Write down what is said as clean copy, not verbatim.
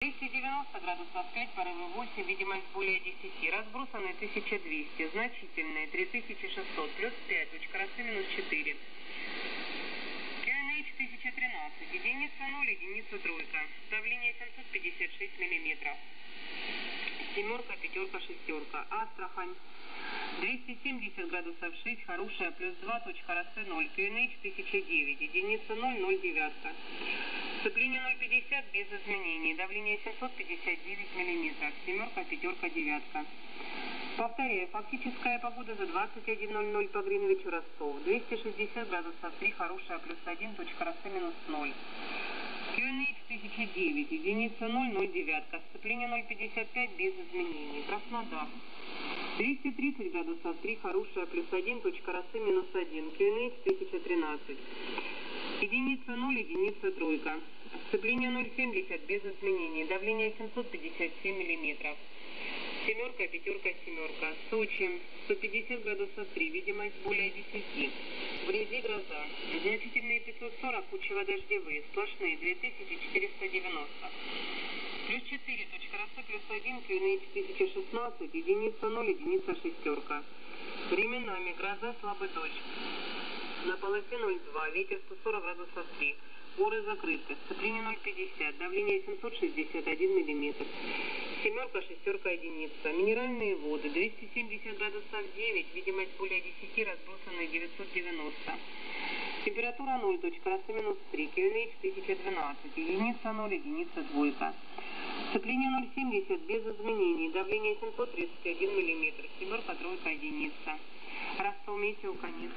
290 градусов 5, порывы 8, видимость более 10, разбросанные 1200, значительные 3600, плюс 5, точка росы минус 4. QNH 1013, единица 0, единица тройка, давление 756 миллиметров. Семерка, пятерка, шестерка. Астрахань. 270 градусов 6, хорошая, плюс 2, точка росы 0. QNH 1009, единица 0, 0, девятка. Сцепление 0,50 без изменений. Давление 759 миллиметров. Семерка, пятерка, девятка. Повторяю, фактическая погода за 21:00 по Гринвичу Ростов. 260 градусов 3, хорошая, плюс 1, точка росы минус 0. QNH 1009, единица 0, 0, девятка. Сцепление 0,55 без изменений. Краснодар. 230 градусов 3, хорошая, плюс 1, точка росы минус 1. QNH 1013. Единица 0, единица тройка. Сцепление 0,70 без изменений. Давление 757 миллиметров. Семерка, пятерка, семерка. Сочи. 150 градусов 3, видимость более 10. Вблизи гроза. Значительные 540, кучево-дождевые. Сплошные 2490. Плюс 4, точка росы плюс 1, QNH 1016, единица 0, единица шестерка. Временами гроза, слабый дождь. На полосе 0,2, ветер 140 градусов 3. Горы закрыты. Сцепление 0,50, давление 761 миллиметр. Семерка, шестерка, единица. Минеральные воды 270 градусов 9, видимость более 10, разбросанные 990. Температура 0, точка росы минус 3, QNH 1012, единица 0, единица двойка. Сцепление 0,70 без изменений, давление 731 миллиметр. Семерка, тройка, единица. Ростов, метео, конец.